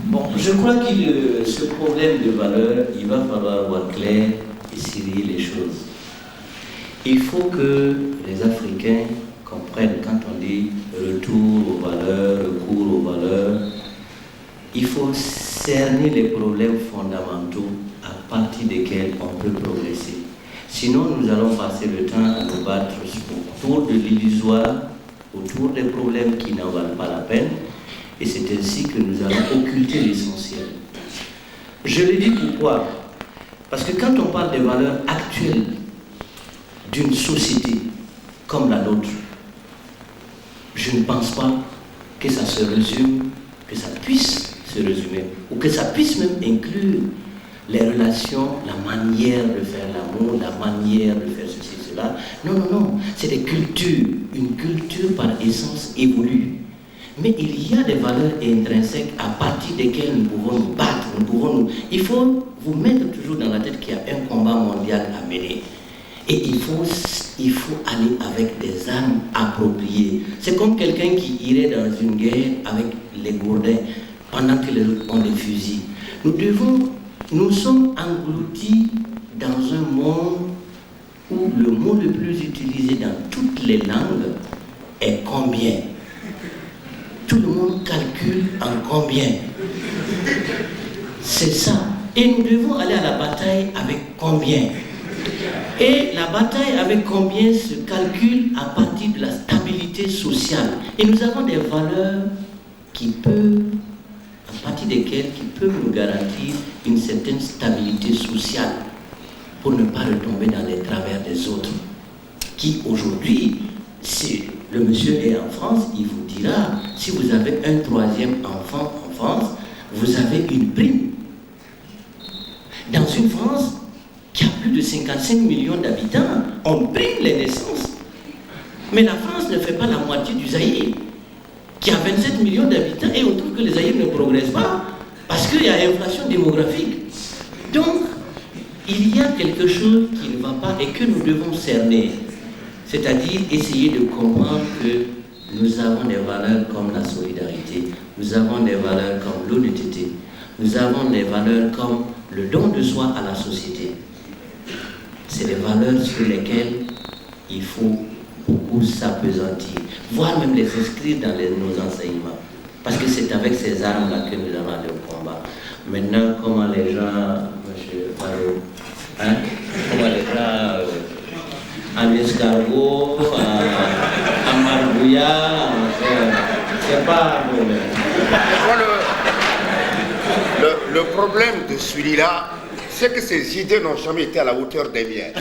Bon, je crois que ce problème de valeur, il va falloir voir clair et serrer les choses. Il faut que les Africains comprennent quand on dit retour aux valeurs, recours aux valeurs, il faut cerner les problèmes fondamentaux à partir desquels on peut progresser. Sinon, nous allons passer le temps à nous battre autour de l'illusoire, autour des problèmes qui n'en valent pas la peine, et c'est ainsi que nous allons occulter l'essentiel. Je le dis pourquoi? Parce que quand on parle des valeurs actuelles d'une société comme la nôtre, je ne pense pas que ça se résume, que ça puisse se résumer, ou que ça puisse même inclure les relations, la manière de faire l'amour, la manière de faire ceci, cela. Non, non, non, c'est des cultures. Une culture par essence évolue. Mais il y a des valeurs intrinsèques à partir desquelles nous pouvons nous battre, Il faut vous mettre toujours dans la tête qu'il y a un combat mondial à mener. Et il faut aller avec des armes appropriées. C'est comme quelqu'un qui irait dans une guerre avec les gourdins pendant que les autres ont des fusils. Nous sommes engloutis dans un monde où le mot le plus utilisé dans toutes les langues est combien. Tout le monde calcule en combien. C'est ça. Et nous devons aller à la bataille avec combien. Et la bataille avec combien se calcule à partir de la stabilité sociale. Et nous avons des valeurs à partir desquelles qui peuvent nous garantir une certaine stabilité sociale pour ne pas retomber dans les travers des autres. Qui aujourd'hui, si le monsieur est en France, il vous dira, si vous avez un troisième enfant en France, vous avez une prime. Dans une France qui a plus de 55 millions d'habitants, on prime les naissances. Mais la France ne fait pas la moitié du Zaïre, qui a 27 millions d'habitants, et on trouve que les Zaïre ne progressent pas, parce qu'il y a inflation démographique. Donc, il y a quelque chose qui ne va pas et que nous devons cerner. C'est-à-dire essayer de comprendre que nous avons des valeurs comme la solidarité, nous avons des valeurs comme l'honnêteté, nous avons des valeurs comme le don de soi à la société. C'est des valeurs sur lesquelles il faut beaucoup s'appesantir, voire même les inscrire dans nos enseignements. Parce que c'est avec ces armes-là que nous allons aller au combat. Maintenant, comment les gens, monsieur Faro, comment les gens, en escargot, en marbouillard, c'est pas un problème. Le problème de celui-là, c'est que ces idées n'ont jamais été à la hauteur des miennes.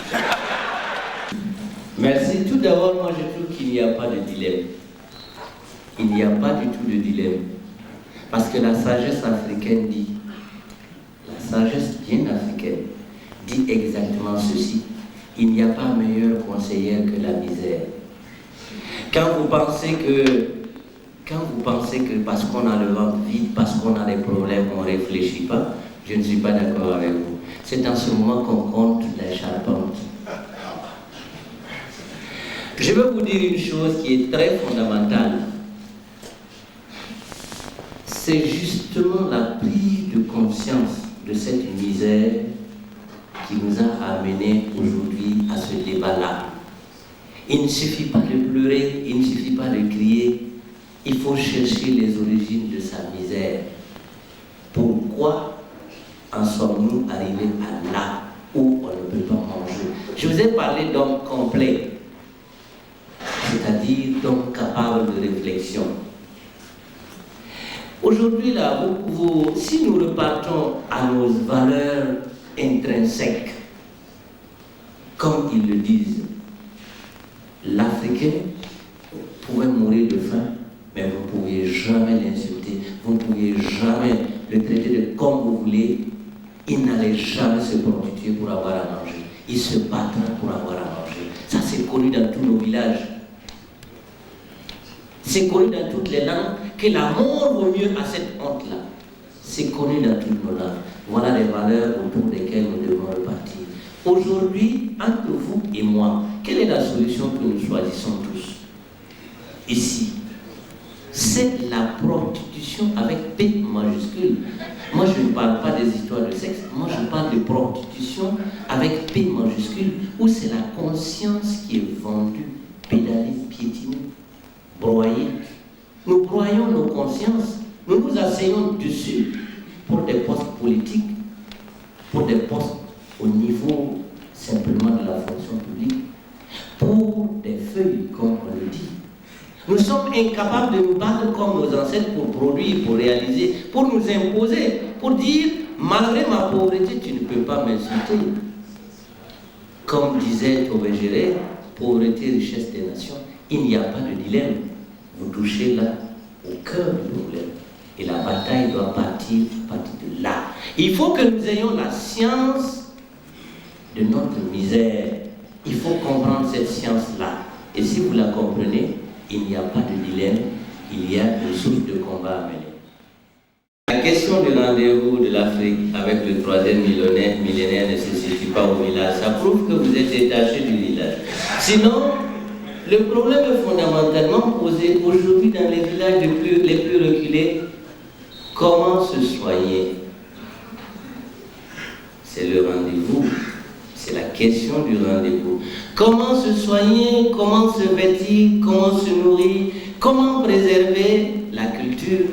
Merci. Tout d'abord, moi je trouve qu'il n'y a pas de dilemme. Il n'y a pas du tout de dilemme. Parce que la sagesse africaine dit, la sagesse bien africaine dit exactement ceci. Il n'y a pas meilleur conseiller que la misère. Quand vous pensez que parce qu'on a le ventre vide, parce qu'on a des problèmes, on ne réfléchit pas, je ne suis pas d'accord avec vous. C'est en ce moment qu'on compte les charpentes. Je veux vous dire une chose qui est très fondamentale. C'est justement la prise de conscience de cette misère qui nous a amenés aujourd'hui à ce débat-là. Il ne suffit pas de pleurer, il ne suffit pas de crier, il faut chercher les origines de sa misère. Pourquoi en sommes-nous arrivés à là où on ne peut pas manger? Je vous ai parlé d'homme complet, c'est-à-dire d'homme capable de réflexion. Aujourd'hui, là, si nous repartons à nos valeurs intrinsèques, comme ils le disent, l'Africain pouvait mourir de faim, mais vous ne pouviez jamais l'insulter, vous ne pouviez jamais le traiter de comme vous voulez. Il n'allait jamais se prostituer pour avoir à manger. Il se battra pour avoir à manger. Ça, c'est connu dans tous nos villages. C'est connu dans toutes les langues que la mort vaut mieux à cette honte-là. C'est connu dans toutes nos langues. Voilà les valeurs autour desquelles nous devons repartir. Aujourd'hui, entre vous et moi, quelle est la solution que nous choisissons tous? Ici, c'est la prostitution avec P majuscule. Moi, je ne parle pas des histoires de sexe, moi, je parle de prostitution avec P majuscule, où c'est la conscience qui est vendue, pédalée, piétinée, broyée. Nous broyons nos consciences, nous nous asseyons dessus pour des postes politiques, pour des postes au niveau simplement de la fonction publique, pour des feuilles, comme on le dit. Nous sommes incapables de nous battre comme nos ancêtres pour produire, pour réaliser, pour nous imposer, pour dire, malgré ma pauvreté, tu ne peux pas m'insulter. Comme disait Tobé Géré, pauvreté, richesse des nations, il n'y a pas de dilemme. Vous touchez là au cœur du problème. Et la bataille doit partir de là. Il faut que nous ayons la science de notre misère. Il faut comprendre cette science-là. Et si vous la comprenez, il n'y a pas de dilemme, il y a une source de combat à mener. La question du rendez-vous de l'Afrique avec le troisième millénaire ne se situe pas au village. Ça prouve que vous êtes détaché du village. Sinon, le problème est fondamentalement posé aujourd'hui dans les villages les plus reculés. Comment se soigner? C'est le rendez-vous. C'est la question du rendez-vous. Comment se soigner, comment se vêtir, comment se nourrir, comment préserver la culture?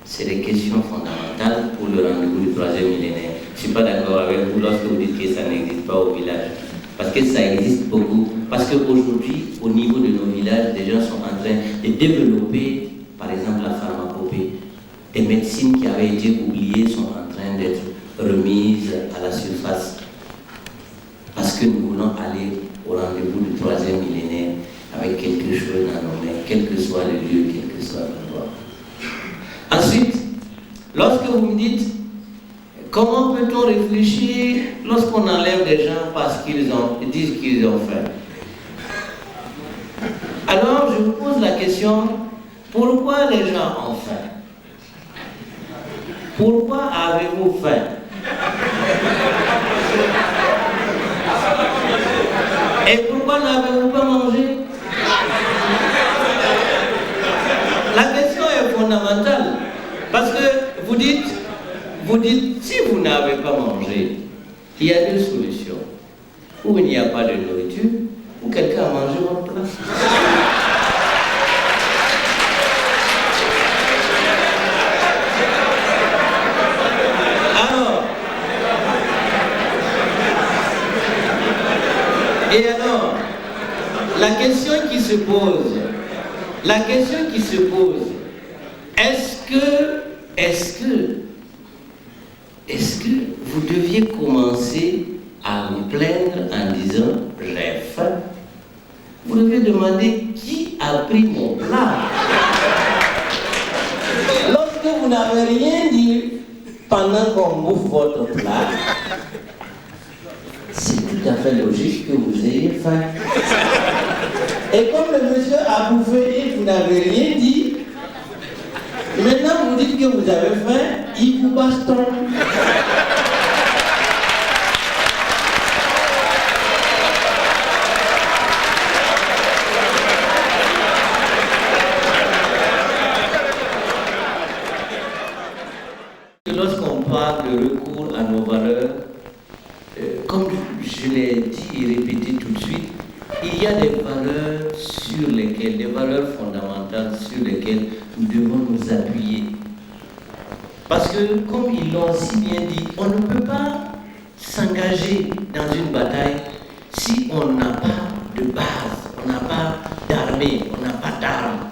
C'est des questions fondamentales pour le rendez-vous du troisième millénaire. Je ne suis pas d'accord avec vous lorsque vous dites que ça n'existe pas au village. Parce que ça existe beaucoup. Parce qu'aujourd'hui, au niveau de nos villages, des gens sont en train de développer, par exemple, la pharmacopée. Des médecines qui avaient été oubliées sont en train d'être remises à la surface. Parce que nous voulons aller au rendez-vous du troisième millénaire avec quelque chose dans nos mains, quel que soit le lieu, quel que soit l'endroit. Ensuite, lorsque vous me dites comment peut-on réfléchir lorsqu'on enlève des gens parce qu'ils disent qu'ils ont faim? Alors je vous pose la question, pourquoi les gens ont faim? Pourquoi avez-vous faim? Et pourquoi n'avez-vous pas mangé? La question est fondamentale. Parce que vous dites, si vous n'avez pas mangé, il y a deux solutions. Ou il n'y a pas de nourriture, ou quelqu'un a mangé votre place. Et alors, la question qui se pose, est-ce que vous deviez commencer à vous plaindre en disant j'ai faim? Vous devez demander qui a pris mon plat. Lorsque vous n'avez rien dit pendant qu'on bouffe votre plat, c'est tout à fait logique que vous ayez faim. Et comme le monsieur a bouffé et vous n'avez rien dit, maintenant vous dites que vous avez faim, il vous bastonne. Lorsqu'on parle de recours à nos valeurs, comme je l'ai dit et répété tout de suite, il y a des valeurs fondamentales sur lesquelles nous devons nous appuyer. Parce que, comme ils l'ont si bien dit, on ne peut pas s'engager dans une bataille si on n'a pas de base, on n'a pas d'armée, on n'a pas d'armes.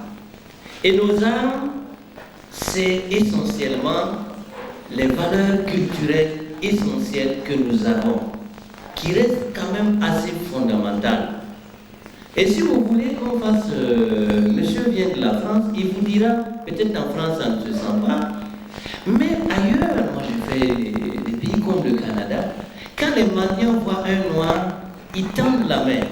Et nos armes, c'est essentiellement les valeurs culturelles essentielles que nous avons, qui restent quand même assez fondamentales. Et si vous voulez qu'on fasse, monsieur vient de la France, il vous dira, peut-être en France ça ne se sent pas, mais ailleurs, moi j'ai fait des pays comme le Canada, quand les mendiants voient un noir, ils tendent la main.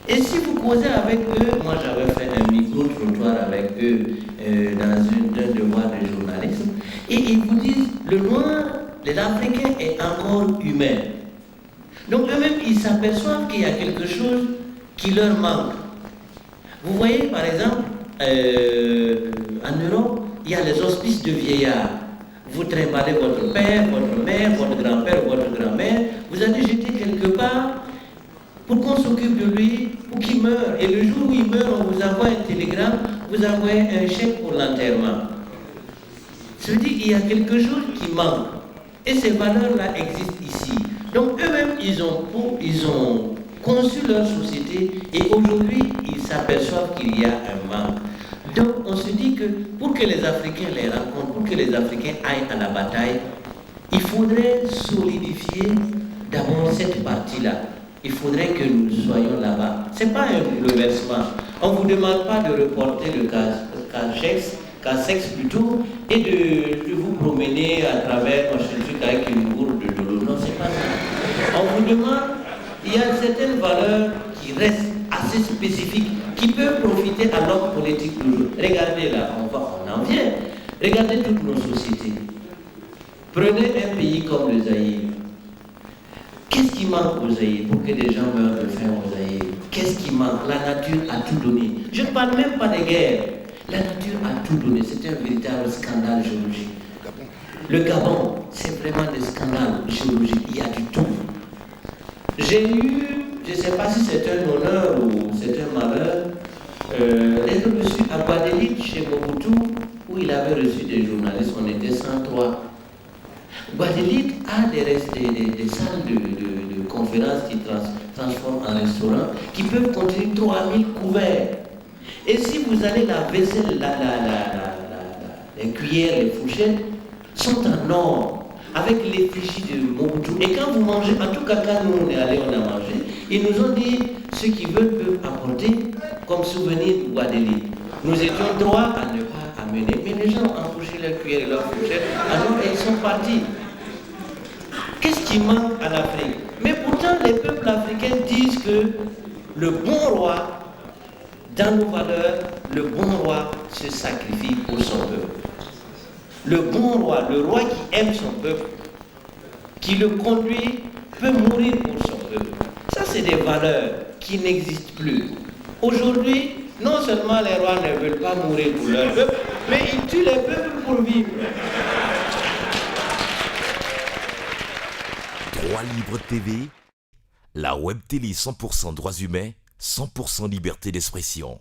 Et si vous causez avec eux, moi j'avais fait un micro-trottoir avec eux dans un devoir de journalisme, et ils vous disent, le noir de l'Africain est encore humain. Donc eux-mêmes, ils s'aperçoivent qu'il y a quelque chose qui leur manque. Vous voyez, par exemple, en Europe, il y a les hospices de vieillards. Vous trimballez votre père, votre mère, votre grand-père, votre grand-mère, vous allez jeter quelque part pour qu'on s'occupe de lui, pour qu'il meure. Et le jour où il meurt, on vous envoie un télégramme, vous envoyez un chèque pour l'enterrement. Je veux dire, il y a quelque chose qui manque. Et ces valeurs-là existent ici. Donc eux-mêmes, ils ont conçu leur société et aujourd'hui, ils s'aperçoivent qu'il y a un manque. Donc on se dit que pour que les Africains les rencontrent, pour que les Africains aillent à la bataille, il faudrait solidifier d'abord cette partie-là. Il faudrait que nous soyons là-bas. Ce n'est pas un reversement. On ne vous demande pas de reporter le Casex plutôt, et de vous promener à travers un truc avec une gourde de l'eau. Non, c'est pas ça. On vous demande, il y a certaines valeurs qui restent assez spécifiques, qui peuvent profiter à l'homme politique toujours. Regardez là, on en vient. Regardez toutes nos sociétés. Prenez un pays comme le Zaïre. Qu'est-ce qui manque au Zaïre pour que des gens meurent de faim au Zaïre? Qu'est-ce qui manque? La nature a tout donné. Je ne parle même pas des guerres. La nature a tout donné. C'est un véritable scandale géologique. Le Gabon, c'est vraiment des scandales géologiques. Il y a du tout. J'ai eu, je ne sais pas si c'est un honneur ou c'est un malheur, d'être reçu à Guadeloupe chez Mobutu, où il avait reçu des journalistes. On était 103. Guadeloupe a des salles de conférences qui transforment en restaurant, qui peuvent contenir 3000 couverts. Et si vous allez la vaisselle, les cuillères, les fourchettes, sont en or, avec l'effigie de Mobutu. Et quand vous mangez, en tout cas quand nous on est allés, on a mangé, ils nous ont dit, ceux qui veulent peuvent apporter comme souvenir de Guadeloupe. Nous étions droits à ne pas amener, mais les gens ont empoché leurs cuillères et leurs fourchettes, alors ils sont partis. Qu'est-ce qui manque à l'Afrique? Mais pourtant, les peuples africains disent que le bon roi, dans nos valeurs, le bon roi se sacrifie pour son peuple. Le bon roi, le roi qui aime son peuple, qui le conduit, peut mourir pour son peuple. Ça, c'est des valeurs qui n'existent plus. Aujourd'hui, non seulement les rois ne veulent pas mourir pour leur peuple, mais ils tuent les peuples pour vivre. Droit Libre TV, la web télé 100% droits humains, 100% liberté d'expression.